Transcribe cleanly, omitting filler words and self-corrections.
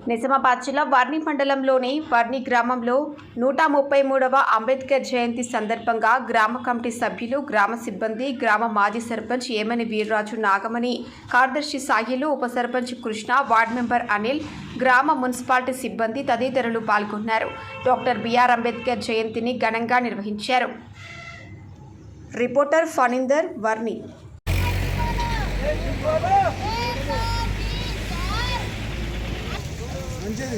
నిజామాబాద్ జిల్లా వర్ణి మండలంలోని వర్ణి గ్రామంలో 133వ అంబేద్కర్ జయంతి సందర్భంగా గ్రామ కమిటీ సభ్యులు, గ్రామ సిబ్బంది, గ్రామ మాజీ సర్పంచ్ ఏమని వీర్రాజు, నాగమణి, కార్యదర్శి సాయిలు, ఉప సర్పంచ్ కృష్ణ, వార్డు మెంబర్ అనిల్, గ్రామ మున్సిపాలిటీ సిబ్బంది తదితరులు పాల్గొన్నారు. డాక్టర్ బిఆర్ అంబేద్కర్ జయంతిని ఘనంగా నిర్వహించారు. రిపోర్టర్ ఫణీందర్, వర్ణి. మంచిది.